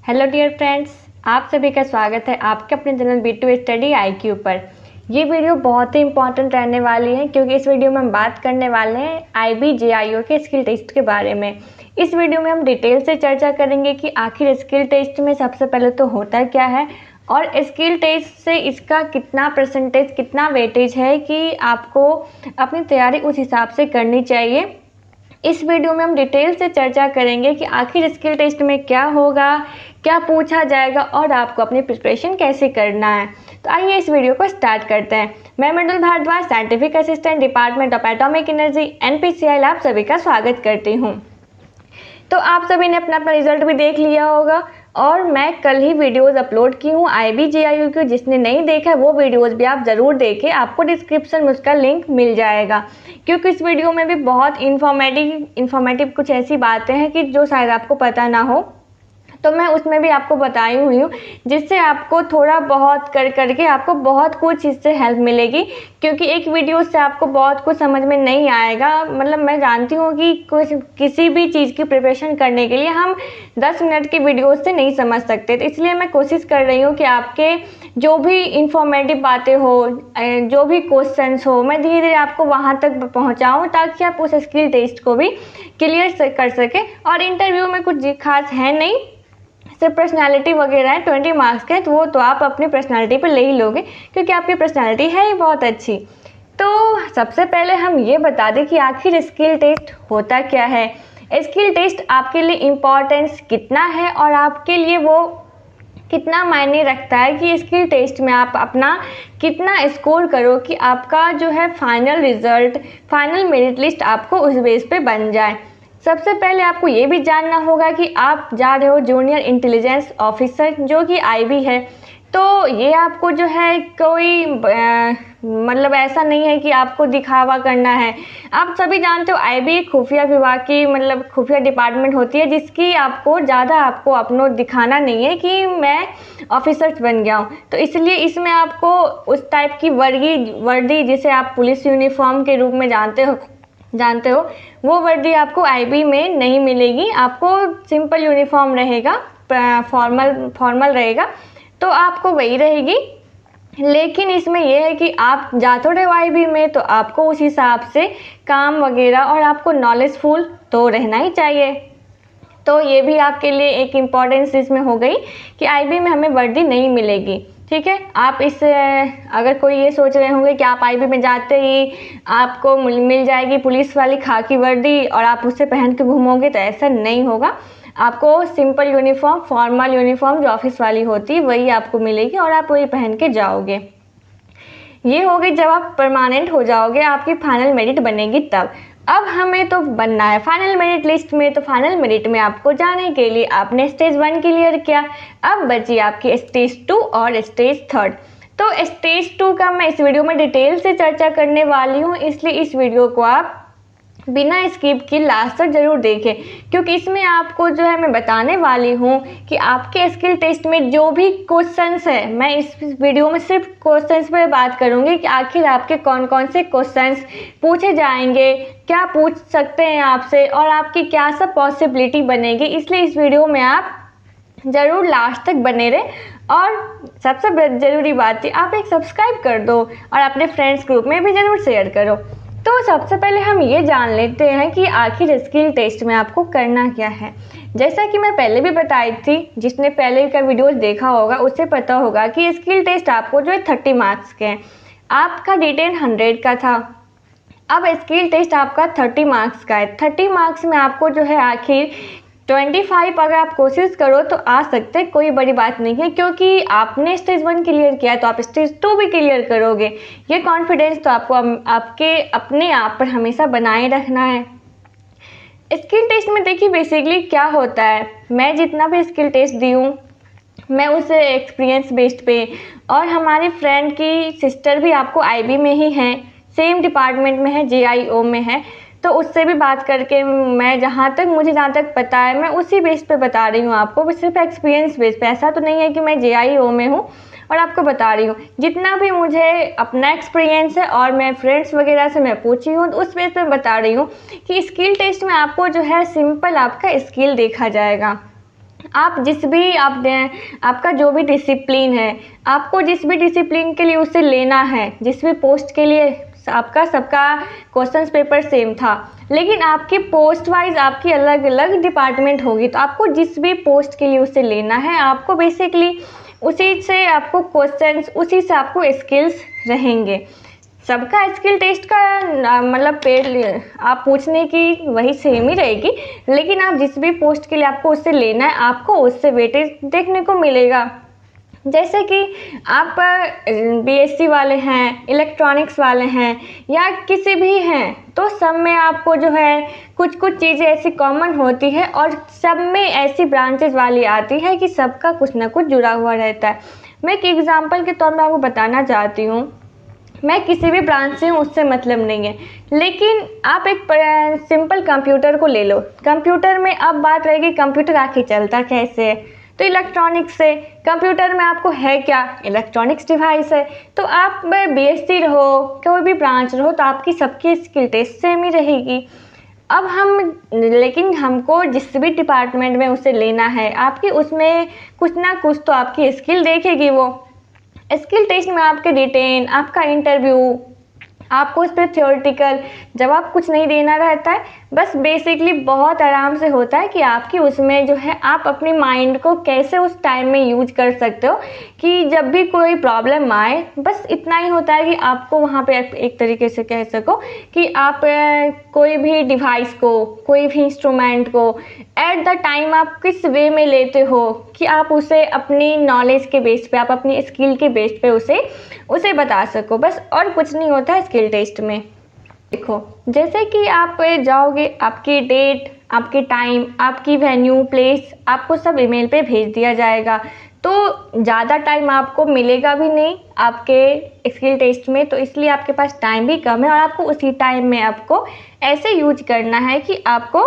Hello dear friends, आप सभी का स्वागत है आपके अपने चैनल B2 स्टडी IQ पर। ये वीडियो बहुत ही इंपॉर्टेंट रहने वाली है क्योंकि इस वीडियो में हम बात करने वाले हैं IBJIO के स्किल टेस्ट के बारे में। इस वीडियो में हम डिटेल से चर्चा करेंगे कि आखिर स्किल टेस्ट में सबसे पहले तो होता क्या है और स्किल टेस्ट से इसका कितना परसेंटेज, कितना वेटेज है कि आपको अपनी तैयारी उस हिसाब से करनी चाहिए। इस वीडियो में हम डिटेल से चर्चा करेंगे कि आखिर स्किल टेस्ट में क्या होगा, क्या पूछा जाएगा और आपको अपनी प्रिपरेशन कैसे करना है। तो आइए इस वीडियो को स्टार्ट करते हैं। मैं Mandal Bhardwaj, scientific assistant, department of atomic energy, NPCIL, आप सभी का स्वागत करती हूँ। तो आप सभी ने अपना अपना रिजल्ट भी देख लिया होगा और मैं कल ही वीडियोस अपलोड की हूँ IBJIO की। जिसने नहीं देखा वो वीडियोस भी आप ज़रूर देखें, आपको डिस्क्रिप्शन में उसका लिंक मिल जाएगा। क्योंकि इस वीडियो में भी बहुत इन्फॉर्मेटिव कुछ ऐसी बातें हैं कि जो शायद आपको पता ना हो, तो मैं उसमें भी आपको बताई हुई हूँ, जिससे आपको थोड़ा बहुत करके आपको बहुत कुछ इससे हेल्प मिलेगी। क्योंकि एक वीडियो से आपको बहुत कुछ समझ में नहीं आएगा। मतलब मैं जानती हूँ कि किसी भी चीज़ की प्रिपरेशन करने के लिए हम 10 मिनट की वीडियो से नहीं समझ सकते। तो इसलिए मैं कोशिश कर रही हूँ कि आपके जो भी इंफॉर्मेटिव बातें हो, जो भी क्वेश्चंस हो, मैं धीरे धीरे आपको वहाँ तक पहुँचाऊँ ताकि आप उस स्किल टेस्ट को भी क्लियर कर सकें। और इंटरव्यू में कुछ खास है नहीं, सिर्फ पर्सनालिटी वगैरह है, 20 मार्क्स के, तो वो तो आप अपनी पर्सनालिटी पर ले ही लोगे क्योंकि आपकी पर्सनालिटी है ही बहुत अच्छी। तो सबसे पहले हम ये बता दें कि आखिर स्किल टेस्ट होता क्या है, स्किल टेस्ट आपके लिए इम्पोर्टेंस कितना है और आपके लिए वो कितना मायने रखता है कि स्किल टेस्ट में आप अपना कितना स्कोर करो कि आपका जो है final result, final merit list आपको उस बेस पे बन जाए। सबसे पहले आपको ये भी जानना होगा कि आप जा रहे हो जूनियर इंटेलिजेंस ऑफिसर, जो कि IB है। तो ये आपको जो है कोई मतलब ऐसा नहीं है कि आपको दिखावा करना है। आप सभी जानते हो IB खुफिया विभाग की, मतलब खुफिया डिपार्टमेंट होती है, जिसकी आपको ज़्यादा आपको अपना दिखाना नहीं है कि मैं ऑफिसर बन गया हूँ। तो इसलिए इसमें आपको उस टाइप की वर्दी जिसे आप पुलिस यूनिफॉर्म के रूप में जानते हो वो वर्दी आपको IB में नहीं मिलेगी। आपको सिंपल यूनिफॉर्म रहेगा, फॉर्मल रहेगा, तो आपको वही रहेगी। लेकिन इसमें यह है कि आप जा तो रहे हो IB में, तो आपको उस हिसाब से काम वगैरह और आपको नॉलेजफुल तो रहना ही चाहिए। तो ये भी आपके लिए एक इम्पॉर्टेंस इसमें हो गई कि IB में हमें वर्दी नहीं मिलेगी। ठीक है, आप इस अगर कोई ये सोच रहे होंगे कि आप IB में जाते ही आपको मिल जाएगी पुलिस वाली खाकी वर्दी और आप उससे पहन के घूमोगे, तो ऐसा नहीं होगा। आपको सिंपल यूनिफॉर्म, फॉर्मल यूनिफॉर्म जो ऑफिस वाली होती है वही आपको मिलेगी और आप वही पहन के जाओगे। ये होगी जब आप परमानेंट हो जाओगे, आपकी फाइनल मेरिट बनेगी तब। अब हमें तो बनना है फाइनल मेरिट लिस्ट में। तो फाइनल मेरिट में आपको जाने के लिए आपने स्टेज 1 क्लियर किया, अब बची आपकी स्टेज 2 और स्टेज 3। तो स्टेज 2 का मैं इस वीडियो में डिटेल से चर्चा करने वाली हूँ, इसलिए इस वीडियो को आप बिना स्किप की लास्ट तक जरूर देखें। क्योंकि इसमें आपको जो है मैं बताने वाली हूँ कि आपके स्किल टेस्ट में जो भी क्वेश्चंस है, मैं इस वीडियो में सिर्फ क्वेश्चंस पे बात करूँगी कि आखिर आपके कौन कौन से क्वेश्चंस पूछे जाएंगे, क्या पूछ सकते हैं आपसे और आपकी क्या सब पॉसिबिलिटी बनेगी। इसलिए इस वीडियो में आप ज़रूर लास्ट तक बने रहे। और सबसे ज़रूरी बात है, आप एक सब्सक्राइब कर दो और अपने फ्रेंड्स ग्रुप में भी ज़रूर शेयर करो। तो सबसे पहले हम ये जान लेते हैं कि आखिर स्किल टेस्ट में आपको करना क्या है। जैसा कि मैं पहले भी बताई थी, जिसने पहले का वीडियोस देखा होगा उससे पता होगा कि स्किल टेस्ट आपको जो है 30 मार्क्स के हैं। आपका रिटेन 100 का था, अब स्किल टेस्ट आपका 30 मार्क्स का है। 30 मार्क्स में आपको जो है आखिर 25 अगर आप कोशिश करो तो आ सकते हैं, कोई बड़ी बात नहीं है। क्योंकि आपने स्टेज 1 क्लियर किया है तो आप स्टेज 2 भी क्लियर करोगे। ये कॉन्फिडेंस तो आपको आपके अपने आप पर हमेशा बनाए रखना है। स्किल टेस्ट में देखिए बेसिकली क्या होता है, मैं जितना भी स्किल टेस्ट दी हूँ मैं उस एक्सपीरियंस बेस्ड पे, और हमारी फ्रेंड की सिस्टर भी आपको IB में ही है, सेम डिपार्टमेंट में है, JIO में है, तो उससे भी बात करके मैं मुझे जहाँ तक पता है मैं उसी बेस पे बता रही हूँ आपको, सिर्फ एक्सपीरियंस बेस पे। ऐसा तो नहीं है कि मैं JIO में हूँ और आपको बता रही हूँ। जितना भी मुझे अपना एक्सपीरियंस है और मैं फ्रेंड्स वगैरह से मैं पूछी हूँ, तो उस बेस पे बता रही हूँ कि स्किल टेस्ट में आपको जो है सिंपल आपका स्किल देखा जाएगा। आप जिस भी आपका जो भी डिसिप्लिन है, आपको जिस भी डिसिप्लिन के लिए उसे लेना है, जिस भी पोस्ट के लिए आपका सबका क्वेश्चंस पेपर सेम था, लेकिन आपकी पोस्ट वाइज आपकी अलग अलग डिपार्टमेंट होगी, तो आपको जिस भी पोस्ट के लिए उसे लेना है, आपको बेसिकली उसी से आपको क्वेश्चंस, उसी से आपको स्किल्स रहेंगे। सबका स्किल टेस्ट का मतलब पेड आप पूछने की वही सेम ही रहेगी, लेकिन आप जिस भी पोस्ट के लिए आपको उससे लेना है, आपको उससे वेटेज देखने को मिलेगा। जैसे कि आप बीएससी वाले हैं, इलेक्ट्रॉनिक्स वाले हैं या किसी भी हैं, तो सब में आपको जो है कुछ कुछ चीज़ें ऐसी कॉमन होती है और सब में ऐसी ब्रांचेज वाली आती है कि सबका कुछ ना कुछ जुड़ा हुआ रहता है। मैं एक एग्जांपल के तौर में आपको बताना चाहती हूँ, मैं किसी भी ब्रांच से हूँ उससे मतलब नहीं है, लेकिन आप एक सिंपल कंप्यूटर को ले लो। कंप्यूटर में अब बात रहेगी कंप्यूटर आखिर चलता कैसे है, तो इलेक्ट्रॉनिक्स से। कंप्यूटर में आपको है क्या, इलेक्ट्रॉनिक्स डिवाइस है। तो आप बीएससी रहो, कोई भी ब्रांच रहो, तो आपकी सबकी स्किल टेस्ट सेम ही रहेगी। अब लेकिन हमको जिस भी डिपार्टमेंट में उसे लेना है, आपकी उसमें कुछ ना कुछ तो आपकी स्किल देखेगी वो। स्किल टेस्ट में आपके रिटेन, आपका इंटरव्यू, आपको उस पर थ्योरेटिकल जवाब कुछ नहीं देना रहता है, बस बेसिकली बहुत आराम से होता है कि आपकी उसमें जो है आप अपनी माइंड को कैसे उस टाइम में यूज कर सकते हो कि जब भी कोई प्रॉब्लम आए, बस इतना ही होता है कि आपको वहाँ पे एक तरीके से कह सको कि आप कोई भी डिवाइस को, कोई भी इंस्ट्रूमेंट को एट द टाइम आप किस वे में लेते हो कि आप उसे अपनी नॉलेज के बेस पे, आप अपनी स्किल के बेस पे उसे बता सको, बस और कुछ नहीं होता है स्किल टेस्ट में। देखो, जैसे कि आप जाओगे, आपकी डेट, आपकी टाइम, आपकी वेन्यू, प्लेस, आपको सब ईमेल पे भेज दिया जाएगा, तो ज़्यादा टाइम आपको मिलेगा भी नहीं आपके स्किल टेस्ट में, तो इसलिए आपके पास टाइम भी कम है और आपको उसी टाइम में आपको ऐसे यूज करना है कि आपको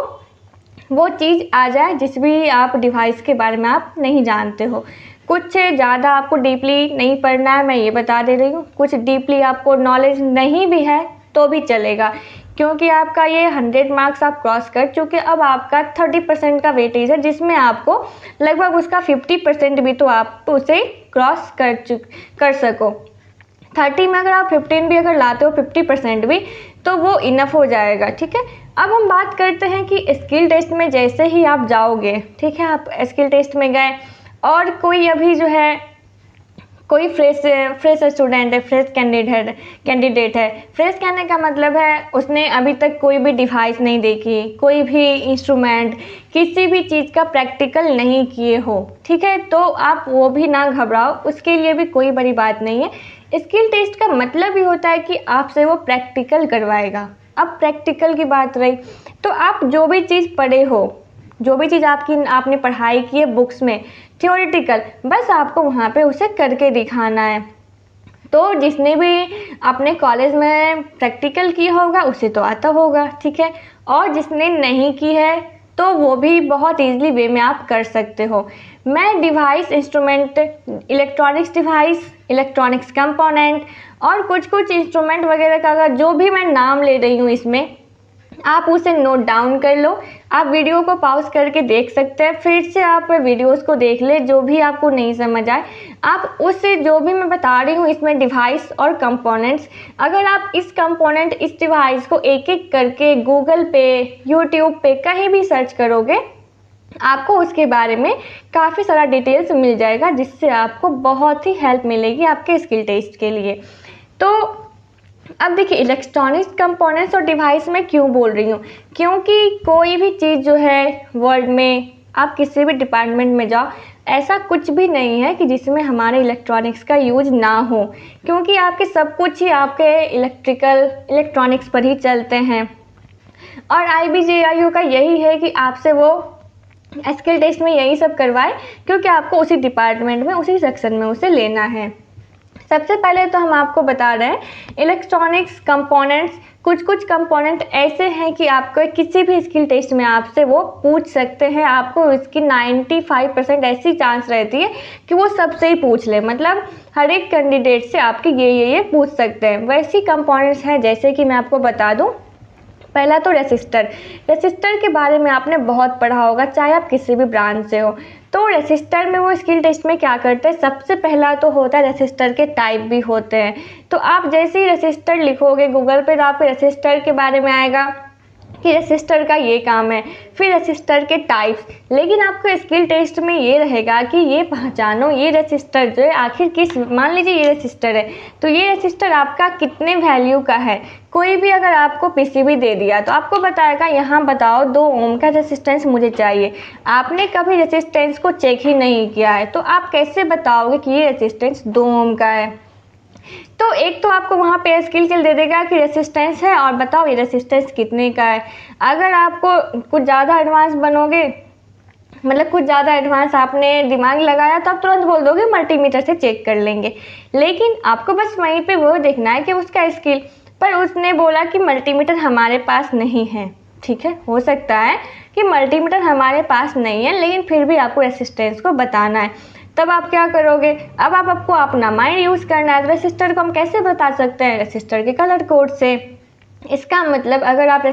वो चीज़ आ जाए जिस भी आप डिवाइस के बारे में आप नहीं जानते हो। कुछ ज़्यादा आपको डीपली नहीं पढ़ना है, मैं ये बता दे रही हूँ। कुछ डीपली आपको नॉलेज नहीं भी है तो भी चलेगा, क्योंकि आपका ये 100 मार्क्स आप क्रॉस कर चुके। अब आपका 30% का वेटेज है, जिसमें आपको लगभग उसका 50% भी तो आप उसे क्रॉस कर सको। 30 में अगर आप 15 भी अगर लाते हो, 50% भी, तो वो इनफ हो जाएगा। ठीक है, अब हम बात करते हैं कि स्किल टेस्ट में जैसे ही आप जाओगे, ठीक है, आप स्किल टेस्ट में गए और कोई अभी जो है कोई फ्रेश स्टूडेंट है, फ्रेश कैंडिडेट है। फ्रेश कहने का मतलब है उसने अभी तक कोई भी डिवाइस नहीं देखी, कोई भी इंस्ट्रूमेंट, किसी भी चीज़ का प्रैक्टिकल नहीं किए हो। ठीक है, तो आप वो भी ना घबराओ, उसके लिए भी कोई बड़ी बात नहीं है। स्किल टेस्ट का मतलब ही होता है कि आपसे वो प्रैक्टिकल करवाएगा। अब प्रैक्टिकल की बात रही, तो आप जो भी चीज़ पढ़े हो, जो भी चीज़ आपने पढ़ाई की है बुक्स में, थ्योरेटिकल, बस आपको वहाँ पे उसे करके दिखाना है। तो जिसने भी अपने कॉलेज में प्रैक्टिकल किया होगा उसे तो आता होगा, ठीक है, और जिसने नहीं की है तो वो भी बहुत ईजिली वे में आप कर सकते हो। मैं device, instrument, electronics device, electronics component और कुछ कुछ इंस्ट्रूमेंट वगैरह का अगर जो भी मैं नाम ले रही हूँ इसमें, आप उसे नोट डाउन कर लो। आप वीडियो को पॉज करके देख सकते हैं, फिर से आप वीडियोस को देख ले, जो भी आपको नहीं समझ आए आप उससे, जो भी मैं बता रही हूँ इसमें डिवाइस और कंपोनेंट्स, अगर आप इस कंपोनेंट, इस डिवाइस को एक एक करके गूगल पे, यूट्यूब पे कहीं भी सर्च करोगे, आपको उसके बारे में काफ़ी सारा डिटेल्स मिल जाएगा, जिससे आपको बहुत ही हेल्प मिलेगी आपके स्किल टेस्ट के लिए। तो अब देखिए, इलेक्ट्रॉनिक्स कंपोनेंट्स और डिवाइस में क्यों बोल रही हूँ, क्योंकि कोई भी चीज़ जो है वर्ल्ड में, आप किसी भी डिपार्टमेंट में जाओ, ऐसा कुछ भी नहीं है कि जिसमें हमारे इलेक्ट्रॉनिक्स का यूज ना हो, क्योंकि आपके सब कुछ ही आपके इलेक्ट्रॉनिक्स पर ही चलते हैं। और IBJIU का यही है कि आपसे वो स्किल टेस्ट में यही सब करवाए, क्योंकि आपको उसी डिपार्टमेंट में, उसी सेक्शन में उसे लेना है। सबसे पहले तो हम आपको बता रहे हैं इलेक्ट्रॉनिक्स कंपोनेंट्स। कुछ कुछ कंपोनेंट ऐसे हैं कि आपको किसी भी स्किल टेस्ट में आपसे वो पूछ सकते हैं। आपको इसकी 95% ऐसी चांस रहती है कि वो सबसे ही पूछ ले, मतलब हर एक कैंडिडेट से आपके ये पूछ सकते हैं। वैसी कंपोनेंट्स हैं, जैसे कि मैं आपको बता दूं, पहला तो रेसिस्टर के बारे में आपने बहुत पढ़ा होगा, चाहे आप किसी भी ब्रांच से हो। तो रेसिस्टर में वो स्किल टेस्ट में क्या करते हैं, सबसे पहला तो होता है रेसिस्टर के टाइप भी होते हैं। तो आप जैसे ही रेसिस्टर लिखोगे गूगल पे तो आपको रेसिस्टर के बारे में आएगा कि रेसिस्टर का ये काम है, फिर रेसिस्टर के टाइप्स। लेकिन आपको स्किल टेस्ट में ये रहेगा कि ये पहचानो ये रेसिस्टर जो है आखिर किस, मान लीजिए ये रेसिस्टर है तो ये रेसिस्टर आपका कितने वैल्यू का है। कोई भी अगर आपको पीसीबी दे दिया तो आपको बताएगा यहाँ बताओ 2 ओम का रेसिस्टेंस मुझे चाहिए। आपने कभी रेसिस्टेंस को चेक ही नहीं किया है तो आप कैसे बताओगे कि ये रेसिस्टेंस 2 ओम का है। तो एक तो आपको वहाँ पे स्किल दे देगा कि रेसिस्टेंस है और बताओ ये रेसिस्टेंस कितने का है। अगर आपको कुछ ज़्यादा एडवांस बनोगे, मतलब कुछ ज़्यादा एडवांस आपने दिमाग लगाया तो आप तुरंत बोल दोगे मल्टीमीटर से चेक कर लेंगे। लेकिन आपको बस वहीं पे वो देखना है कि उसका स्किल, पर उसने बोला कि मल्टीमीटर हमारे पास नहीं है। ठीक है, हो सकता है कि मल्टीमीटर हमारे पास नहीं है लेकिन फिर भी आपको रेसिस्टेंस को बताना है। तब आप क्या करोगे, अब आपको अपना माइंड यूज़ करना है। तो रेसिस्टर को हम कैसे बता सकते हैं, रेसिस्टर के कलर कोड से। इसका मतलब अगर आप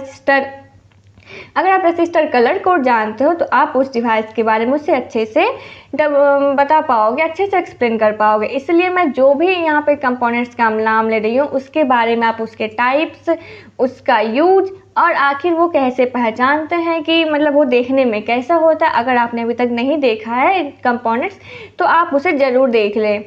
रेसिस्टर कलर कोड जानते हो तो आप उस डिवाइस के बारे में उससे अच्छे से बता पाओगे, अच्छे से एक्सप्लेन कर पाओगे। इसलिए मैं जो भी यहाँ पे कंपोनेंट्स का नाम ले रही हूँ उसके बारे में आप उसके टाइप्स, उसका यूज और आखिर वो कैसे पहचानते हैं कि मतलब वो देखने में कैसा होता है। अगर आपने अभी तक नहीं देखा है कंपोनेंट्स तो आप उसे ज़रूर देख लें।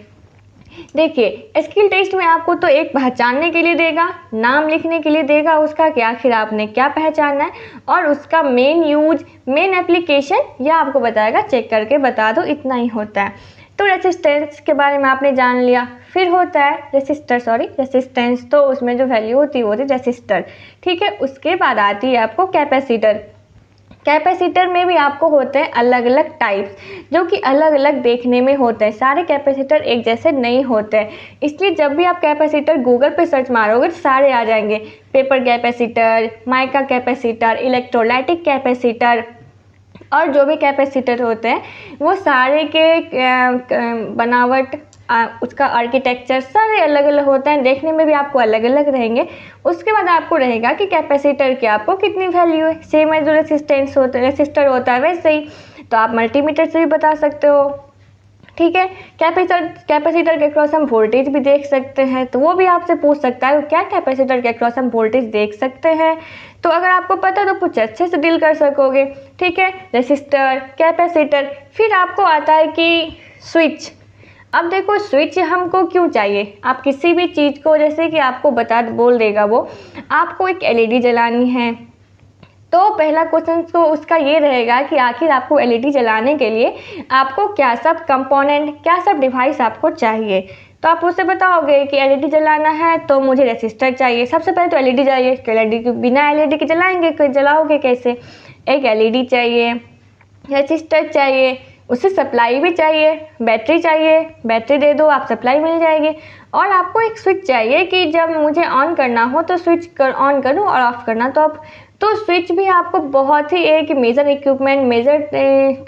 देखिए स्किल टेस्ट में आपको तो एक पहचानने के लिए देगा, नाम लिखने के लिए देगा उसका कि आखिर आपने क्या पहचाना है, और उसका मेन यूज, मेन एप्लीकेशन या आपको बताएगा चेक करके बता दो, इतना ही होता है। तो रेसिस्टेंस के बारे में आपने जान लिया। फिर होता है रेसिस्टेंस, तो उसमें जो वैल्यू होती है वो होती है रेसिस्टर। ठीक है, उसके बाद आती है आपको कैपेसिटर। कैपेसिटर में भी आपको होते हैं अलग अलग टाइप्स जो कि अलग अलग देखने में होते हैं। सारे कैपेसिटर एक जैसे नहीं होते हैं, इसलिए जब भी आप कैपेसिटर गूगल पे सर्च मारोगे तो सारे आ जाएंगे। Paper capacitor, mica capacitor, electrolytic capacitor, और जो भी कैपेसिटर होते हैं वो सारे के बनावट, उसका आर्किटेक्चर सारे अलग अलग होते हैं, देखने में भी आपको अलग अलग रहेंगे। उसके बाद आपको रहेगा कि कैपेसिटर की आपको कितनी वैल्यू है। सेम है जो रेसिस्टर होता है वैसे ही, तो आप मल्टीमीटर से भी बता सकते हो। ठीक है, कैपेसिटर के क्रॉस हम वोल्टेज भी देख सकते हैं, तो वो भी आपसे पूछ सकता है क्या कैपेसिटर के क्रॉस हम वोल्टेज देख सकते हैं। तो अगर आपको पता है तो कुछ अच्छे से डील कर सकोगे। ठीक है, रेसिस्टर, कैपेसिटर। फिर आपको आता है कि स्विच। अब देखो स्विच हमको क्यों चाहिए, आप किसी भी चीज़ को जैसे कि आपको बोल देगा वो, आपको एक एलईडी जलानी है तो पहला क्वेश्चन तो उसका ये रहेगा कि आखिर आपको एलईडी जलाने के लिए आपको क्या सब कंपोनेंट, क्या सब डिवाइस आपको चाहिए। तो आप उससे बताओगे कि एलईडी जलाना है तो मुझे रेसिस्टर चाहिए। सबसे पहले तो एलईडी चाहिए, तो एलईडी के बिना एलईडी के जलाओगे कैसे। एक एलईडी चाहिए, रेसिस्टर चाहिए, उससे सप्लाई भी चाहिए, बैटरी चाहिए, बैटरी दे दो आप सप्लाई मिल जाएगी, और आपको एक स्विच चाहिए कि जब मुझे ऑन करना हो तो स्विच ऑन करूँ और ऑफ़ करना तो स्विच भी आपको बहुत ही एक मेजर इक्विपमेंट, मेजर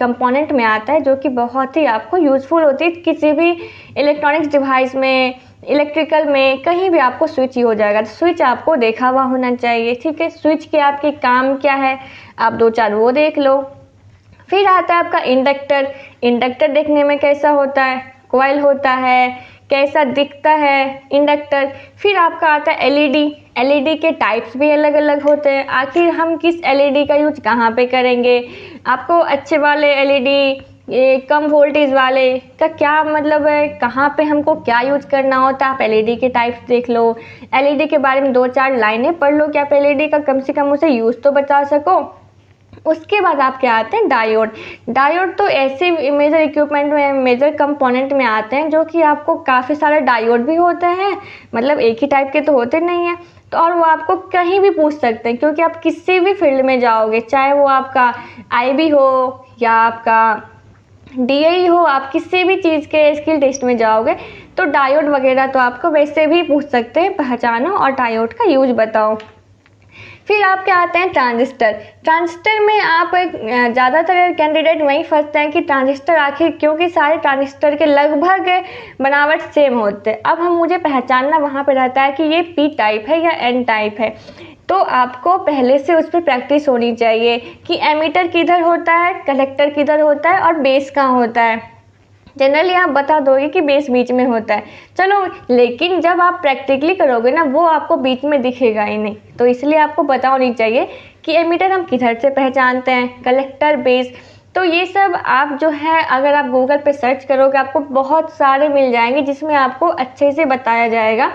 कंपोनेंट में आता है जो कि बहुत ही आपको यूज़फुल होती है। किसी भी इलेक्ट्रॉनिक्स डिवाइस में, इलेक्ट्रिकल में, कहीं भी आपको स्विच ही हो जाएगा। तो स्विच आपको देखा हुआ होना चाहिए। ठीक है, स्विच के आपके काम क्या है आप 2-4 वो देख लो। फिर आता है आपका इंडक्टर। इंडक्टर देखने में कैसा होता है, कॉइल होता है, कैसा दिखता है इंडक्टर। फिर आपका आता है एलईडी। एलईडी के टाइप्स भी अलग अलग होते हैं, आखिर हम किस एलईडी का यूज कहाँ पे करेंगे। आपको अच्छे वाले एलईडी, ये कम वोल्टेज वाले का क्या मतलब है, कहाँ पे हमको क्या यूज करना होता है, आप एलईडी के टाइप्स देख लो। एलईडी के बारे में 2-4 लाइनें पढ़ लो कि आप एलईडी का कम से कम उसे यूज़ तो बता सको। उसके बाद आप क्या आते हैं डायोड। डायोड तो ऐसे मेजर इक्विपमेंट में, मेजर कंपोनेंट में आते हैं जो कि आपको काफ़ी सारे डायोड भी होते हैं, मतलब एक ही टाइप के तो होते नहीं हैं। तो और वो आपको कहीं भी पूछ सकते हैं क्योंकि आप किसी भी फील्ड में जाओगे, चाहे वो आपका आईबी हो या आपका डीआई हो, आप किसी भी चीज़ के स्किल टेस्ट में जाओगे तो डायोड वगैरह तो आपको वैसे भी पूछ सकते हैं, पहचानो और डायोड का यूज बताओ। फिर आपके आते हैं ट्रांजिस्टर। ट्रांजिस्टर में आप ज़्यादातर कैंडिडेट वहीं फंसते हैं कि ट्रांजिस्टर आखिर, क्योंकि सारे ट्रांजिस्टर के लगभग बनावट सेम होते हैं। अब मुझे पहचानना वहाँ पे रहता है कि ये पी टाइप है या एन टाइप है। तो आपको पहले से उस पर प्रैक्टिस होनी चाहिए कि एमीटर किधर होता है, कलेक्टर किधर होता है और बेस कहाँ होता है। जनरली आप बता दोगे कि बेस बीच में होता है, चलो, लेकिन जब आप प्रैक्टिकली करोगे ना वो आपको बीच में दिखेगा ही नहीं। तो इसलिए आपको पता होनी चाहिए कि एमीटर हम किधर से पहचानते हैं, कलेक्टर, बेस। तो ये सब आप जो है अगर आप गूगल पे सर्च करोगे आपको बहुत सारे मिल जाएंगे जिसमें आपको अच्छे से बताया जाएगा।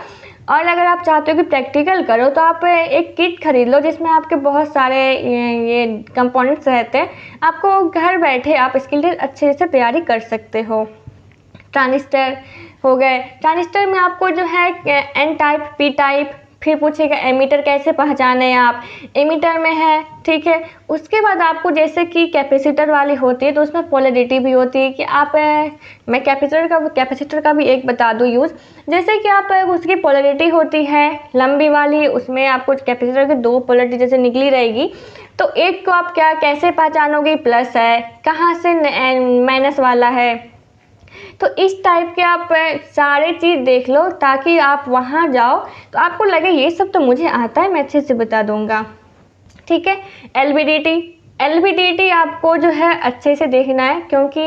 और अगर आप चाहते हो कि प्रैक्टिकल करो तो आप एक किट खरीद लो जिसमें आपके बहुत सारे ये कंपोनेंट्स रहते हैं, आपको घर बैठे आप इसके लिए अच्छे से तैयारी कर सकते हो। ट्रांजिस्टर हो गए, ट्रांजिस्टर में आपको जो है एन टाइप, पी टाइप, फिर पूछेगा एमीटर कैसे पहचाने आप, एमीटर में है, ठीक है। उसके बाद आपको जैसे कि कैपेसिटर वाली होती है तो उसमें पोलैरिटी भी होती है कि आप मैं कैपेसिटर का भी एक बता दूँ यूज़। जैसे कि आप उसकी पोलैरिटी होती है लंबी वाली, उसमें आपको कैपेसिटर की दो पोलैरिटी जैसे निकली रहेगी, तो एक को आप कैसे पहचानोगे, प्लस है, कहाँ से माइनस वाला है। तो इस टाइप के आप सारे चीज़ देख लो ताकि आप वहाँ जाओ तो आपको लगे ये सब तो मुझे आता है, मैं अच्छे से बता दूंगा, ठीक है। एलवीडीटी आपको जो है अच्छे से देखना है क्योंकि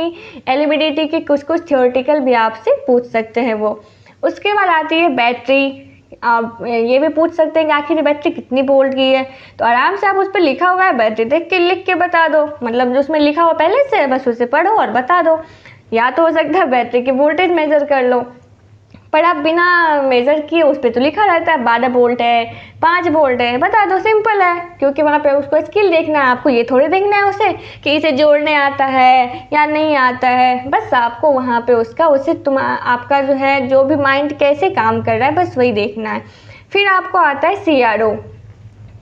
एलवीडीटी के कुछ थ्योरेटिकल भी आपसे पूछ सकते हैं वो। उसके बाद आती है बैटरी, आप ये भी पूछ सकते हैं कि आखिर बैटरी कितनी वोल्ट की है, तो आराम से आप उस पर लिखा हुआ है बैटरी देख के लिख के बता दो, मतलब जो उसमें लिखा हुआ पहले से बस उसे पढ़ो और बता दो। या तो हो सकता है बैटरी की वोल्टेज मेज़र कर लो, पर आप बिना मेज़र किए उस पर तो लिखा रहता है 12 वोल्ट है, 5 वोल्ट है, बता दो, सिंपल है। क्योंकि वहाँ पे उसको स्किल देखना है, आपको ये थोड़ी देखना है उसे कि इसे जोड़ने आता है या नहीं आता है, बस आपको वहाँ पे उसे आपका जो है जो भी माइंड कैसे काम कर रहा है बस वही देखना है। फिर आपको आता है CRO,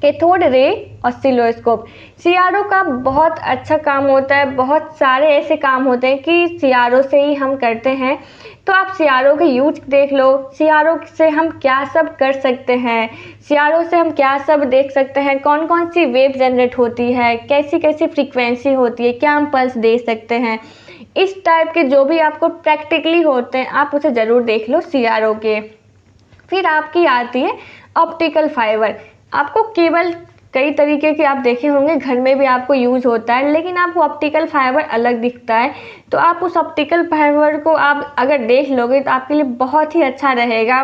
cathode ray oscilloscope. CRO का बहुत अच्छा काम होता है, बहुत सारे ऐसे काम होते हैं कि CRO से ही हम करते हैं। तो आप CRO के यूज देख लो, CRO से हम क्या सब कर सकते हैं, CRO से हम क्या सब देख सकते हैं, कौन कौन सी वेव जनरेट होती है, कैसी कैसी फ्रीक्वेंसी होती है, क्या हम पल्स दे सकते हैं, इस टाइप के जो भी आपको प्रैक्टिकली होते हैं आप उसे ज़रूर देख लो CRO के। फिर आपकी आती है ऑप्टिकल फाइबर। आपको केबल कई तरीके के आप देखे होंगे घर में भी आपको यूज़ होता है, लेकिन आपको ऑप्टिकल फाइबर अलग दिखता है, तो आप उस ऑप्टिकल फाइबर को आप अगर देख लोगे तो आपके लिए बहुत ही अच्छा रहेगा।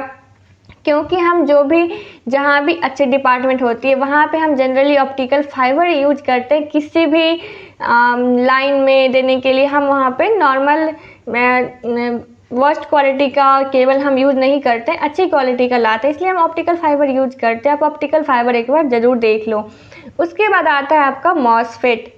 क्योंकि हम जो भी जहाँ भी अच्छे डिपार्टमेंट होती है वहाँ पे हम जनरली ऑप्टिकल फाइबर यूज करते हैं, किसी भी लाइन में देने के लिए हम वहाँ पे नॉर्मल वर्स्ट क्वालिटी का केबल हम यूज़ नहीं करते, अच्छी क्वालिटी का लाते हैं, इसलिए हम ऑप्टिकल फाइबर यूज करते हैं। आप ऑप्टिकल फाइबर एक बार ज़रूर देख लो। उसके बाद आता है आपका मॉसफेट।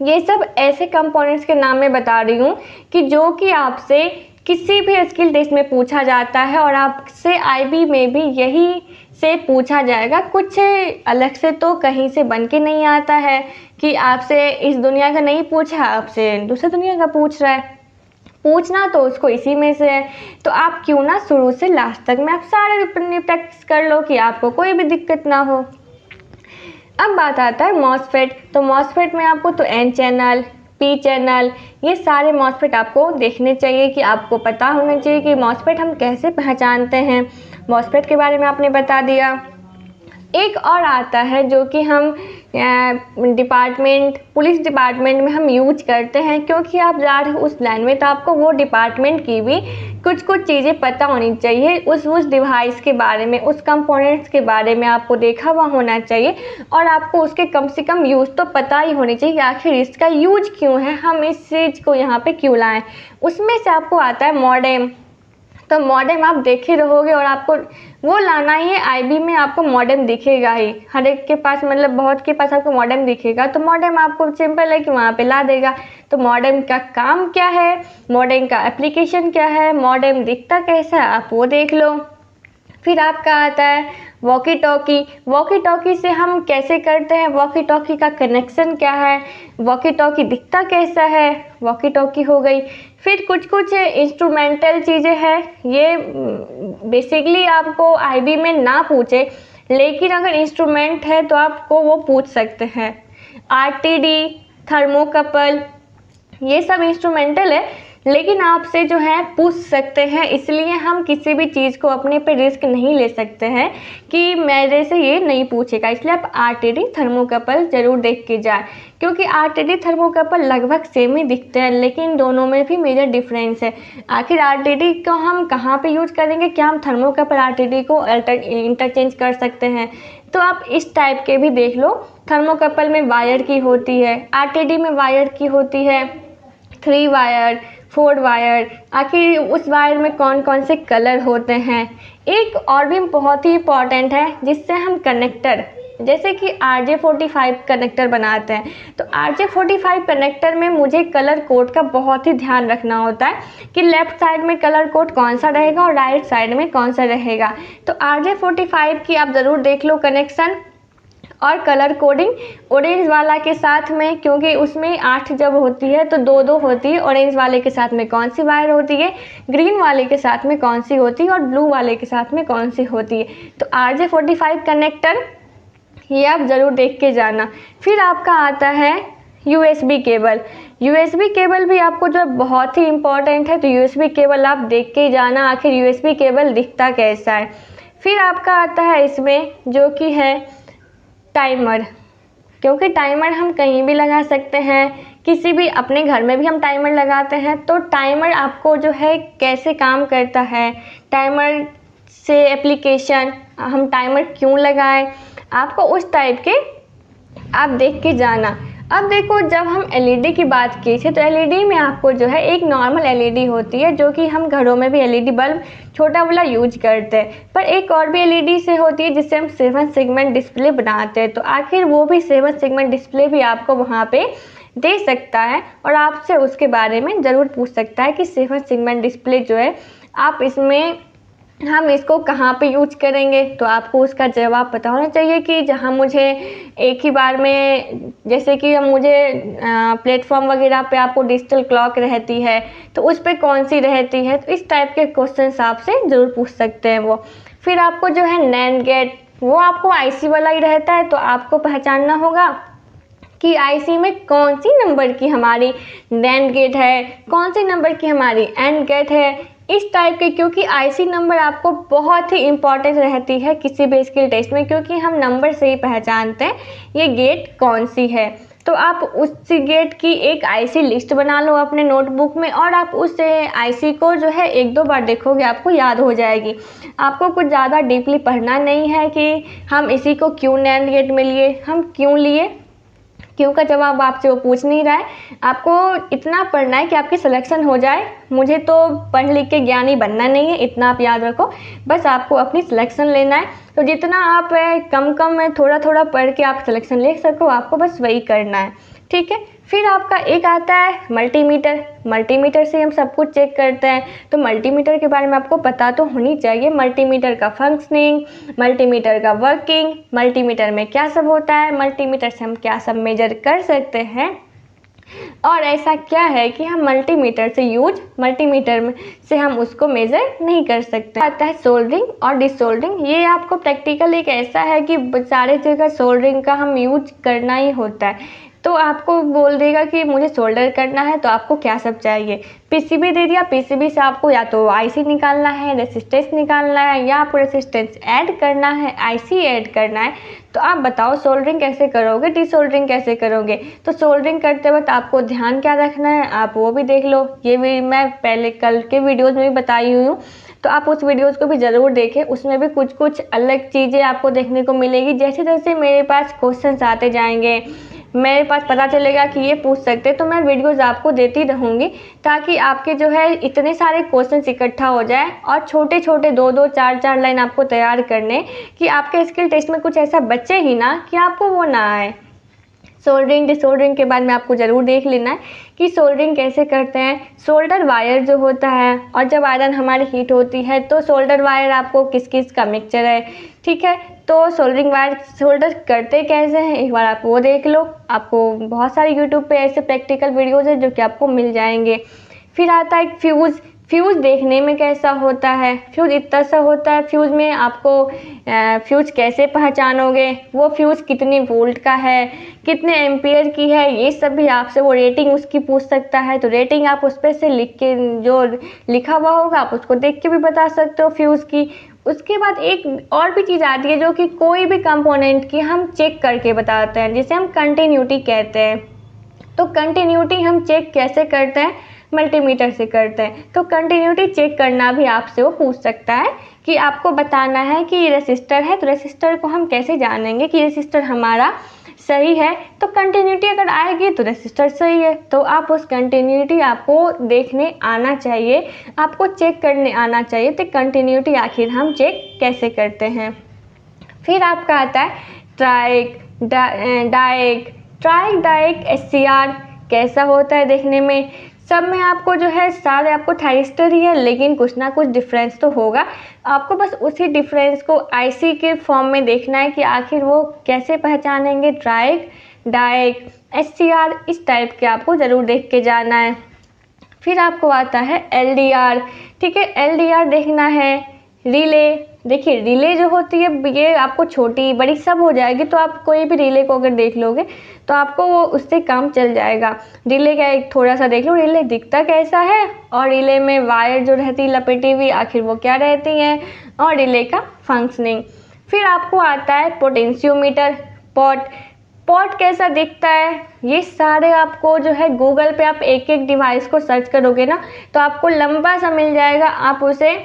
ये सब ऐसे कंपोनेंट्स के नाम मैं बता रही हूँ कि जो कि आपसे किसी भी स्किल टेस्ट में पूछा जाता है और आपसे IB में भी यही से पूछा जाएगा, कुछ अलग से तो कहीं से बन के नहीं आता है कि आपसे इस दुनिया का नहीं पूछा, आपसे दूसरे दुनिया का पूछ रहा है, पूछना तो उसको इसी में से है। तो आप क्यों ना शुरू से लास्ट तक में आप सारे प्रैक्टिस कर लो कि आपको कोई भी दिक्कत ना हो। अब बात आता है मॉसफेट। तो मॉसफेट में आपको तो N चैनल, P चैनल, ये सारे मॉसफेट आपको देखने चाहिए कि आपको पता होना चाहिए कि मॉसफेट हम कैसे पहचानते हैं। मॉसफेट के बारे में आपने बता दिया। एक और आता है जो कि हम पुलिस डिपार्टमेंट में हम यूज करते हैं, क्योंकि आप जा रहे हो उस लाइन में तो आपको वो डिपार्टमेंट की भी कुछ चीज़ें पता होनी चाहिए, उस डिवाइस के बारे में, उस कंपोनेंट्स के बारे में आपको देखा हुआ होना चाहिए और आपको उसके कम से कम यूज़ तो पता ही होनी चाहिए कि आखिर इसका यूज क्यों है, हम इस चीज़ को यहाँ पे क्यों लाएं। उसमें से आपको आता है मॉडेम। तो मॉडेम आप देखे रहोगे और आपको वो लाना ही है, IB में आपको मॉडेम दिखेगा ही, हर एक के पास, मतलब बहुत के पास आपको मॉडेम दिखेगा, तो मॉडेम आपको सिंपल है कि वहाँ पे ला देगा। तो मॉडेम का काम क्या है, मॉडेम का एप्लीकेशन क्या है, मॉडेम दिखता कैसा है, आप वो देख लो। फिर आपका आता है वॉकी टॉकी। वॉकी टॉकी से हम कैसे करते हैं, वॉकी टॉकी का कनेक्शन क्या है, वॉकी टॉकी दिखता कैसा है, वॉकी टॉकी हो गई। फिर कुछ इंस्ट्रूमेंटल चीज़ें हैं, ये बेसिकली आपको IB में ना पूछे, लेकिन अगर इंस्ट्रूमेंट है तो आपको वो पूछ सकते हैं। RTD, थर्मोकपल, ये सब इंस्ट्रूमेंटल है लेकिन आपसे जो है पूछ सकते हैं, इसलिए हम किसी भी चीज़ को अपने पे रिस्क नहीं ले सकते हैं कि मेरे से ये नहीं पूछेगा। इसलिए आप आरटीडी थर्मोकपल ज़रूर देख के जाए, क्योंकि आरटीडी थर्मोकपल लगभग सेम ही दिखते हैं, लेकिन दोनों में भी मेजर डिफरेंस है। आखिर आरटीडी को हम कहाँ पे यूज करेंगे, क्या हम थर्मोकपल आरटीडी को इंटरचेंज कर सकते हैं? तो आप इस टाइप के भी देख लो। थर्मोकपल में वायर की होती है, आरटीडी में वायर की होती है 3 वायर 4 वायर। आखिर उस वायर में कौन कौन से कलर होते हैं। एक और भी बहुत ही इम्पॉर्टेंट है जिससे हम कनेक्टर, जैसे कि RJ45 कनेक्टर बनाते हैं, तो RJ45 कनेक्टर में मुझे कलर कोड का बहुत ही ध्यान रखना होता है कि लेफ़्ट साइड में कलर कोड कौन सा रहेगा और राइट साइड में कौन सा रहेगा। तो RJ45 की आप ज़रूर देख लो कनेक्शन और कलर कोडिंग ऑरेंज वाला के साथ में, क्योंकि उसमें 8 जब होती है तो 2-2 होती है। ऑरेंज वाले के साथ में कौन सी वायर होती है, ग्रीन वाले के साथ में कौन सी होती है और ब्लू वाले के साथ में कौन सी होती है। तो RJ45 कनेक्टर ये आप ज़रूर देख के जाना। फिर आपका आता है USB केबल। USB केबल भी आपको जो बहुत ही इम्पॉर्टेंट है, तो USB केबल आप देख के जाना आखिर USB केबल दिखता कैसा है। फिर आपका आता है इसमें जो कि है टाइमर, क्योंकि टाइमर हम कहीं भी लगा सकते हैं, किसी भी अपने घर में भी हम टाइमर लगाते हैं। तो टाइमर आपको जो है कैसे काम करता है, टाइमर से एप्लीकेशन, हम टाइमर क्यों लगाएं, आपको उस टाइप के आप देख के जाना। अब देखो, जब हम LED की बात की थी, तो LED में आपको जो है एक नॉर्मल LED होती है जो कि हम घरों में भी LED बल्ब छोटा वाला यूज करते हैं, पर एक और भी LED से होती है जिससे हम 7 सेगमेंट डिस्प्ले बनाते हैं। तो आखिर वो भी 7 सेगमेंट डिस्प्ले भी आपको वहाँ पे दे सकता है और आपसे उसके बारे में ज़रूर पूछ सकता है कि 7 सेगमेंट डिस्प्ले जो है आप इसमें हम इसको कहाँ पे यूज करेंगे। तो आपको उसका जवाब पता होना चाहिए कि जहाँ मुझे एक ही बार में, जैसे कि मुझे प्लेटफॉर्म वगैरह पे आपको डिजिटल क्लॉक रहती है तो उस पर कौन सी रहती है। तो इस टाइप के क्वेश्चंस आपसे ज़रूर पूछ सकते हैं वो। फिर आपको जो है नैंड गेट, वो आपको IC वाला ही रहता है, तो आपको पहचानना होगा कि IC में कौन सी नंबर की हमारी नैंड गेट है, कौन सी नंबर की हमारी एंड गेट है, इस टाइप के। क्योंकि IC नंबर आपको बहुत ही इम्पॉर्टेंट रहती है किसी भी स्किल टेस्ट में, क्योंकि हम नंबर से ही पहचानते हैं ये गेट कौन सी है। तो आप उस गेट की एक IC लिस्ट बना लो अपने नोटबुक में, और आप उस IC को जो है 1-2 बार देखोगे आपको याद हो जाएगी। आपको कुछ ज़्यादा डीपली पढ़ना नहीं है कि हम इसी को क्यों नैंड गेट में लिए, हम क्यों लिए, क्यों का जवाब आपसे वो पूछ नहीं रहा है। आपको इतना पढ़ना है कि आपकी सिलेक्शन हो जाए। मुझे तो पढ़ लिख के ज्ञानी बनना नहीं है, इतना आप याद रखो, बस आपको अपनी सिलेक्शन लेना है। तो जितना आप कम कम में थोड़ा थोड़ा पढ़ के आप सिलेक्शन ले सको, आपको बस वही करना है, ठीक है। फिर आपका एक आता है मल्टीमीटर। मल्टीमीटर से हम सब कुछ चेक करते हैं, तो मल्टीमीटर के बारे में आपको पता तो होनी चाहिए। मल्टीमीटर का फंक्शनिंग, मल्टीमीटर का वर्किंग, मल्टीमीटर में क्या सब होता है, मल्टीमीटर से हम क्या सब मेजर कर सकते हैं, और ऐसा क्या है कि हम मल्टीमीटर से हम उसको मेज़र नहीं कर सकते। आता है सोल्डरिंग और डिसोल्डरिंग। ये आपको प्रैक्टिकल एक ऐसा है कि सारे जगह सोल्डरिंग का हम यूज करना ही होता है। तो आपको बोल देगा कि मुझे सोल्डर करना है, तो आपको क्या सब चाहिए, PCB दे दिया, PCB से आपको या तो IC निकालना है, रेसिस्टेंस निकालना है, या आपको रेसिस्टेंस ऐड करना है, IC ऐड करना है। तो आप बताओ सोल्डरिंग कैसे करोगे, डिसोल्डरिंग कैसे करोगे। तो सोल्डरिंग करते वक्त आपको ध्यान क्या रखना है, आप वो भी देख लो। ये भी मैं पहले कल के वीडियोज़ में भी बताई हुई हूँ, तो आप उस वीडियोज़ को भी ज़रूर देखें। उसमें भी कुछ कुछ अलग चीज़ें आपको देखने को मिलेगी। जैसे जैसे मेरे पास क्वेश्चंस आते जाएंगे, मेरे पास पता चलेगा कि ये पूछ सकते हैं, तो मैं वीडियोज़ आपको देती रहूँगी, ताकि आपके जो है इतने सारे क्वेश्चंस इकट्ठा हो जाए और छोटे छोटे 2-2 4-4 लाइन आपको तैयार करने कि आपके स्किल टेस्ट में कुछ ऐसा बचे ही ना कि आपको वो ना आए। सोल्डरिंग डिसोल्डरिंग के बाद में आपको ज़रूर देख लेना है कि सोल्डरिंग कैसे करते हैं। सोल्डर वायर जो होता है, और जब आयरन हमारी हीट होती है तो सोल्डर वायर आपको किस किस का मिक्सचर है, ठीक है। तो सोल्डरिंग वायर सोल्डर करते कैसे हैं, एक बार आप वो देख लो। आपको बहुत सारे यूट्यूब पे ऐसे प्रैक्टिकल वीडियोज़ हैं जो कि आपको मिल जाएंगे। फिर आता है फ्यूज़। फ्यूज़ देखने में कैसा होता है, फ्यूज़ इतना सा होता है, फ्यूज़ में आपको फ्यूज़ कैसे पहचानोगे, वो फ्यूज़ कितनी वोल्ट का है, कितने एम्पियर की है, ये सब भी आपसे वो रेटिंग उसकी पूछ सकता है। तो रेटिंग आप उस पर से लिख के, जो लिखा हुआ होगा आप उसको देख के भी बता सकते हो फ्यूज़ की। उसके बाद एक और भी चीज़ आती है जो कि कोई भी कंपोनेंट की हम चेक करके बताते हैं, जिसे हम कंटिन्यूटी कहते हैं। तो कंटिन्यूटी हम चेक कैसे करते हैं, मल्टीमीटर से करते हैं। तो कंटिन्यूटी चेक करना भी आपसे वो पूछ सकता है कि आपको बताना है कि रेसिस्टर है, तो रेसिस्टर को हम कैसे जानेंगे कि रेसिस्टर हमारा सही है। तो कंटिन्यूटी अगर आएगी तो रेसिस्टर सही है। तो आप उस कंटिन्यूटी आपको देखने आना चाहिए, आपको चेक करने आना चाहिए। तो कंटिन्यूटी आखिर हम चेक कैसे करते हैं। फिर आपका आता है triac, diac. Triac, diac, SCR कैसा होता है देखने में। सब में आपको जो है सारे आपको थायरिस्टर ही है, लेकिन कुछ ना कुछ डिफरेंस तो होगा। आपको बस उसी डिफरेंस को IC के फॉर्म में देखना है कि आखिर वो कैसे पहचानेंगे। ट्राइक, डाइक, SCR इस टाइप के आपको ज़रूर देख के जाना है। फिर आपको आता है LDR। ठीक है, LDR देखना है। रिले, देखिए रिले जो होती है ये आपको छोटी बड़ी सब हो जाएगी, तो आप कोई भी रिले को अगर देख लोगे तो आपको वो उससे काम चल जाएगा। रिले का एक थोड़ा सा देख लो, रिले दिखता कैसा है, और रिले में वायर जो रहती है लपेटी हुई आखिर वो क्या रहती हैं, और रिले का फंक्शनिंग। फिर आपको आता है पोटेंशियोमीटर, पॉट कैसा दिखता है। ये सारे आपको जो है गूगल पे आप एक एक डिवाइस को सर्च करोगे ना तो आपको लंबा सा मिल जाएगा। आप उसे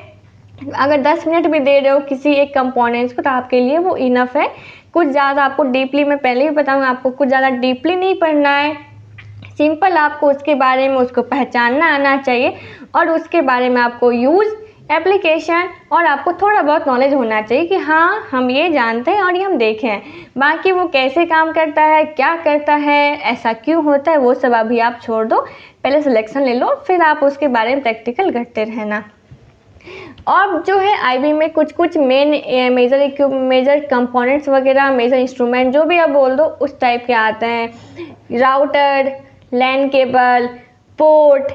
अगर 10 मिनट भी दे रहे हो किसी एक कंपोनेंट्स को तो आपके लिए वो इनफ है। कुछ ज़्यादा आपको डीपली, मैं पहले भी बताऊँगा, आपको कुछ ज़्यादा डीपली नहीं पढ़ना है। सिंपल आपको उसके बारे में उसको पहचानना आना चाहिए, और उसके बारे में आपको यूज़, एप्लीकेशन और आपको थोड़ा बहुत नॉलेज होना चाहिए कि हाँ हम ये जानते हैं और ये हम देखें हैं। बाकी वो कैसे काम करता है, क्या करता है, ऐसा क्यों होता है, वो सब अभी आप छोड़ दो। पहले सिलेक्शन ले लो, फिर आप उसके बारे में प्रैक्टिकल करते रहना। और जो है IB में कुछ कुछ मेजर कंपोनेंट्स वगैरह, मेजर इंस्ट्रूमेंट जो भी आप बोल दो उस टाइप के आते हैं। Router, LAN cable, port,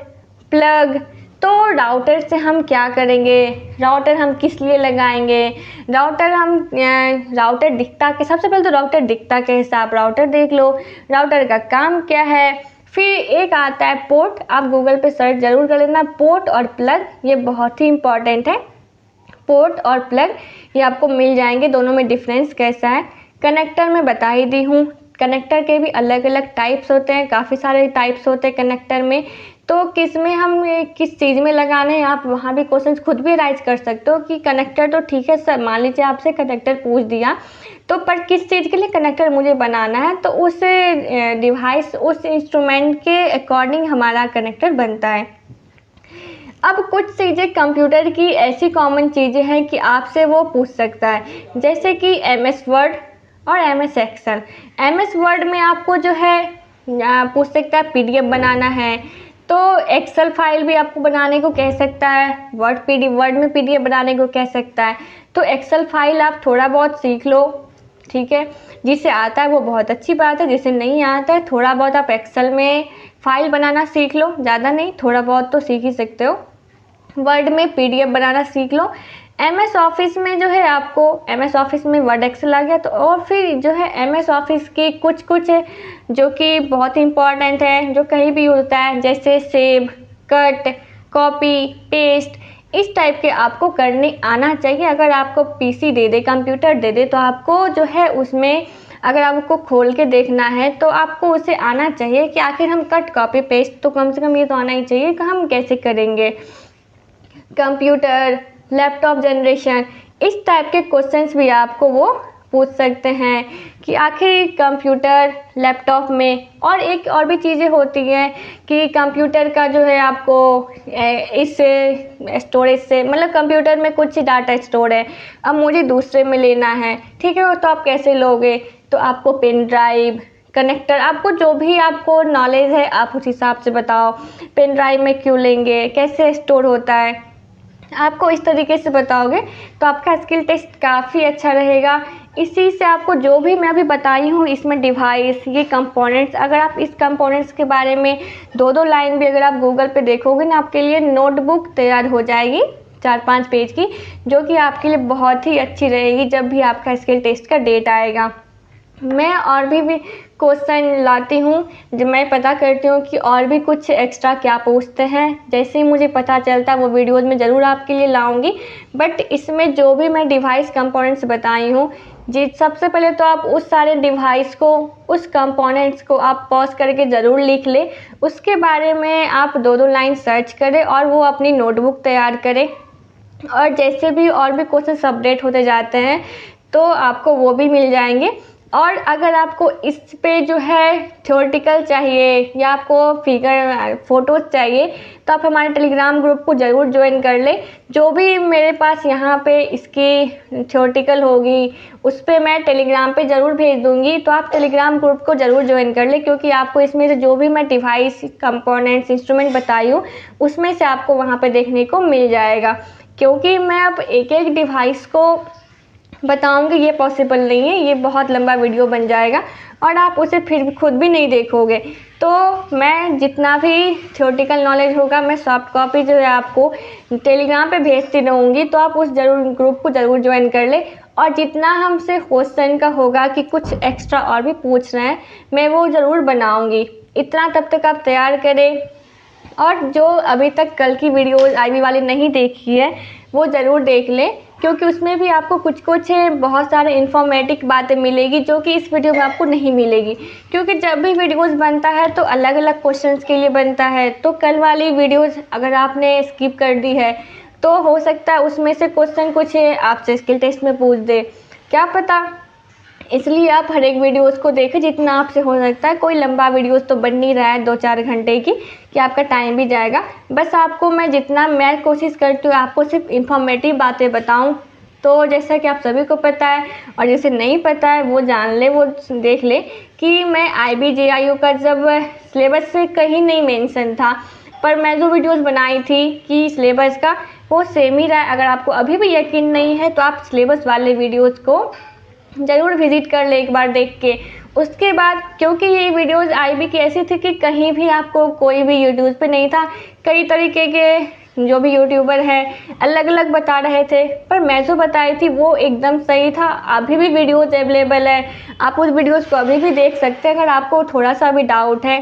plug. तो राउटर से हम क्या करेंगे, राउटर हम किस लिए लगाएंगे, राउटर दिखता के, सबसे पहले तो राउटर दिखता कैसा, आप राउटर देख लो, राउटर का काम क्या है। फिर एक आता है पोर्ट, आप गूगल पे सर्च ज़रूर कर लेना। पोर्ट और प्लग ये बहुत ही इम्पॉर्टेंट है। पोर्ट और प्लग ये आपको मिल जाएंगे, दोनों में डिफरेंस कैसा है। कनेक्टर मैं बता ही दी हूँ, कनेक्टर के भी अलग अलग टाइप्स होते हैं, काफ़ी सारे टाइप्स होते हैं कनेक्टर में। तो किस में हम किस चीज़ में लगाने हैं, आप वहाँ भी क्वेश्चंस खुद भी राइज कर सकते हो कि कनेक्टर तो ठीक है सर, मान लीजिए आपसे कनेक्टर पूछ दिया तो पर किस चीज़ के लिए कनेक्टर मुझे बनाना है, तो उस डिवाइस, उस इंस्ट्रूमेंट के अकॉर्डिंग हमारा कनेक्टर बनता है। अब कुछ चीज़ें कंप्यूटर की ऐसी कॉमन चीज़ें हैं कि आपसे वो पूछ सकता है, जैसे कि MS वर्ड और MS एक्सेल। MS वर्ड में आपको जो है पूछ सकता है PDF बनाना है, तो एक्सेल फाइल भी आपको बनाने को कह सकता है, वर्ड में PDF बनाने को कह सकता है। तो एक्सेल फाइल आप थोड़ा बहुत सीख लो, ठीक है। जिसे आता है वो बहुत अच्छी बात है, जिसे नहीं आता है थोड़ा बहुत आप एक्सेल में फाइल बनाना सीख लो, ज़्यादा नहीं, थोड़ा बहुत तो सीख ही सकते हो। वर्ड में PDF बनाना सीख लो। MS ऑफिस में जो है आपको, MS ऑफिस में वर्ड एक्सेल आ गया तो, और फिर जो है MS ऑफिस की कुछ जो कि बहुत इंपॉर्टेंट है, जो कहीं भी होता है, जैसे सेव, कट, कॉपी, पेस्ट, इस टाइप के आपको करने आना चाहिए। अगर आपको PC दे दे, कंप्यूटर दे दे, तो आपको जो है उसमें अगर आपको खोल के देखना है तो आपको उसे आना चाहिए कि आखिर हम कट, कॉपी, पेस्ट तो कम से कम ये तो आना ही चाहिए कि हम कैसे करेंगे। कंप्यूटर, लैपटॉप जनरेशन, इस टाइप के क्वेश्चंस भी आपको वो पूछ सकते हैं कि आखिर कंप्यूटर, लैपटॉप में, और एक और भी चीज़ें होती हैं कि कंप्यूटर का जो है आपको इस स्टोरेज से, मतलब कंप्यूटर में कुछ डाटा स्टोर है, अब मुझे दूसरे में लेना है, ठीक है, तो आप कैसे लोगे, तो आपको पेन ड्राइव, कनेक्टर, आपको जो भी आपको नॉलेज है आप उस हिसाब से बताओ। पेन ड्राइव में क्यों लेंगे, कैसे स्टोर होता है, आपको इस तरीके से बताओगे तो आपका स्किल टेस्ट काफ़ी अच्छा रहेगा। इसी से आपको जो भी मैं अभी बताई हूँ इसमें डिवाइस, ये कंपोनेंट्स, अगर आप इस कंपोनेंट्स के बारे में 2-2 लाइन भी अगर आप गूगल पे देखोगे ना, आपके लिए नोटबुक तैयार हो जाएगी 4-5 पेज की, जो कि आपके लिए बहुत ही अच्छी रहेगी जब भी आपका स्किल टेस्ट का डेट आएगा। मैं और भी क्वेश्चन लाती हूँ, जब मैं पता करती हूँ कि और भी कुछ एक्स्ट्रा क्या पूछते हैं, जैसे ही मुझे पता चलता है वो वीडियोज़ में ज़रूर आपके लिए लाऊंगी। बट इसमें जो भी मैं डिवाइस कंपोनेंट्स बताई हूँ, जी सबसे पहले तो आप उस सारे डिवाइस को, उस कंपोनेंट्स को आप पॉज करके ज़रूर लिख लें। उसके बारे में आप 2-2 लाइन सर्च करें और वो अपनी नोटबुक तैयार करें। और जैसे भी और भी क्वेश्चन अपडेट होते जाते हैं तो आपको वो भी मिल जाएंगे। और अगर आपको इस पे जो है थ्योरेटिकल चाहिए या आपको फिगर फ़ोटोज़ चाहिए तो आप हमारे टेलीग्राम ग्रुप को ज़रूर ज्वाइन कर लें। जो भी मेरे पास यहाँ पे इसकी थ्योरेटिकल होगी उस पे मैं टेलीग्राम पे ज़रूर भेज दूँगी, तो आप टेलीग्राम ग्रुप को ज़रूर ज्वाइन कर लें, क्योंकि आपको इसमें से जो भी मैं डिवाइस, कंपोनेंट्स, इंस्ट्रूमेंट बताई हूँ उसमें से आपको वहाँ पे देखने को मिल जाएगा। क्योंकि मैं अब एक डिवाइस को बताऊंगी ये पॉसिबल नहीं है, ये बहुत लंबा वीडियो बन जाएगा और आप उसे फिर खुद भी नहीं देखोगे। तो मैं जितना भी थ्योरेटिकल नॉलेज होगा मैं सॉफ्ट कॉपी जो है आपको टेलीग्राम पे भेजती रहूँगी, तो आप उस ग्रुप को ज़रूर ज्वाइन कर ले। और जितना हमसे क्वेश्चन का होगा कि कुछ एक्स्ट्रा और भी पूछ रहे हैं, मैं वो ज़रूर बनाऊँगी। इतना तब तक आप तैयार करें। और जो अभी तक कल की वीडियोज़ आईबी वाली नहीं देखी है वो ज़रूर देख लें, क्योंकि उसमें भी आपको कुछ बहुत सारे इन्फॉर्मेटिव बातें मिलेगी जो कि इस वीडियो में आपको नहीं मिलेगी। क्योंकि जब भी वीडियोज़ बनता है तो अलग अलग क्वेश्चंस के लिए बनता है, तो कल वाली वीडियोज़ अगर आपने स्किप कर दी है तो हो सकता है उसमें से क्वेश्चन कुछ आपसे स्किल टेस्ट में पूछ दे, क्या पता। इसलिए आप हर एक वीडियोज़ को देखें जितना आपसे हो सकता है। कोई लंबा वीडियोज़ तो बन नहीं रहा है 2-4 घंटे की कि आपका टाइम भी जाएगा। बस आपको मैं कोशिश करती हूँ आपको सिर्फ इन्फॉर्मेटिव बातें बताऊँ। तो जैसा कि आप सभी को पता है और जिसे नहीं पता है वो जान ले, वो देख ले कि मैं IBJIU का जब सिलेबस से कहीं नहीं मेंशन था, पर मैं जो वीडियोज़ बनाई थी कि सिलेबस का वो सेम ही रहा है। अगर आपको अभी भी यकीन नहीं है तो आप सिलेबस वाले वीडियोज़ को ज़रूर विज़िट कर ले एक बार देख के। उसके बाद क्योंकि ये वीडियोज़ IB की ऐसी थी कि कहीं भी आपको कोई भी यूट्यूब पे नहीं था, कई तरीके के जो भी यूट्यूबर हैं अलग अलग बता रहे थे, पर मैं जो बताई थी वो एकदम सही था। अभी भी वीडियोज़ अवेलेबल है, आप उस वीडियोज़ को अभी भी देख सकते हैं अगर आपको थोड़ा सा भी डाउट है।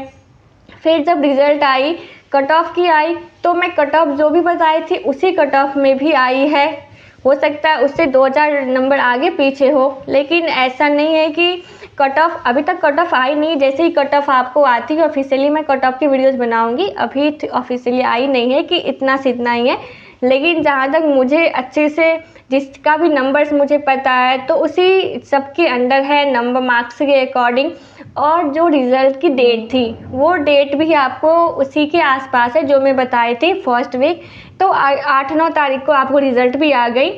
फिर जब रिज़ल्ट आई, कट ऑफ की आई, तो मैं कट ऑफ जो भी बताई थी उसी कट ऑफ में भी आई है। हो सकता है उससे 2-4 नंबर आगे पीछे हो, लेकिन ऐसा नहीं है कि कट ऑफ, अभी तक कट ऑफ आई नहीं। जैसे ही कट ऑफ आपको आती है ऑफिशियली मैं कट ऑफ की वीडियोस बनाऊंगी। अभी ऑफिशियली आई नहीं है कि इतना से इतना ही है, लेकिन जहाँ तक मुझे अच्छे से जिसका भी नंबर्स मुझे पता है तो उसी सबके अंडर है नंबर मार्क्स के अकॉर्डिंग। और जो रिज़ल्ट की डेट थी वो डेट भी आपको उसी के आसपास है जो मैं बताई थी फर्स्ट वीक। तो 8-9 तारीख को आपको रिज़ल्ट भी आ गई।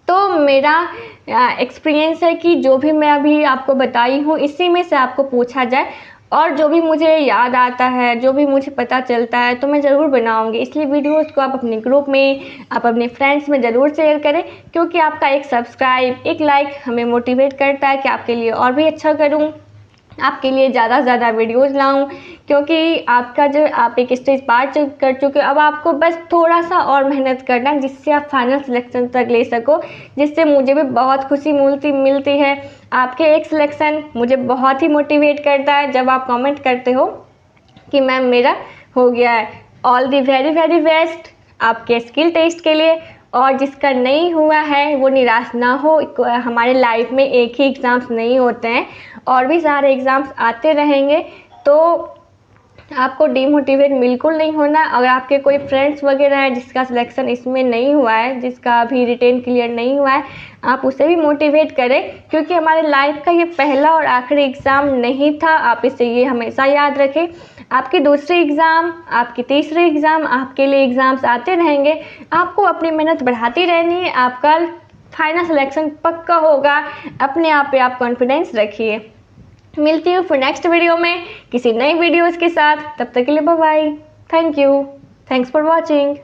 तो मेरा एक्सपीरियंस है कि जो भी मैं अभी आपको बताई हूँ इसी में से आपको पूछा जाए, और जो भी मुझे याद आता है, जो भी मुझे पता चलता है तो मैं ज़रूर बनाऊंगी। इसलिए वीडियोस को आप अपने ग्रुप में, आप अपने फ्रेंड्स में ज़रूर शेयर करें, क्योंकि आपका एक सब्सक्राइब, एक लाइक हमें मोटिवेट करता है कि आपके लिए और भी अच्छा करूँ, आपके लिए ज़्यादा से ज़्यादा वीडियोज़ लाऊं। क्योंकि आपका जो आप एक स्टेज पार कर चुके हो, अब आपको बस थोड़ा सा और मेहनत करना है जिससे आप फाइनल सिलेक्शन तक ले सको, जिससे मुझे भी बहुत खुशी मिलती है। आपके एक सिलेक्शन मुझे बहुत ही मोटिवेट करता है जब आप कमेंट करते हो कि मैम मेरा हो गया है। All the very very best आपके स्किल टेस्ट के लिए। और जिसका नहीं हुआ है वो निराश ना हो, हमारे लाइफ में एक ही एग्ज़ाम्स नहीं होते हैं, और भी सारे एग्ज़ाम्स आते रहेंगे। तो आपको डीमोटिवेट बिल्कुल नहीं होना। अगर आपके कोई फ्रेंड्स वगैरह है जिसका सिलेक्शन इसमें नहीं हुआ है, जिसका अभी रिटेन क्लियर नहीं हुआ है, आप उसे भी मोटिवेट करें, क्योंकि हमारे लाइफ का ये पहला और आखिरी एग्ज़ाम नहीं था। आप इसे ये हमेशा याद रखें। आपकी दूसरी एग्ज़ाम, आपकी तीसरी एग्ज़ाम, आपके लिए एग्ज़ाम्स आते रहेंगे। आपको अपनी मेहनत बढ़ाती रहनी है, आपका फाइनल सिलेक्शन पक्का होगा। अपने आप पे आप कॉन्फिडेंस रखिए। मिलती हूँ फिर नेक्स्ट वीडियो में किसी नई वीडियोज़ के साथ। तब तक के लिए bye bye. Thank you, thanks for watching.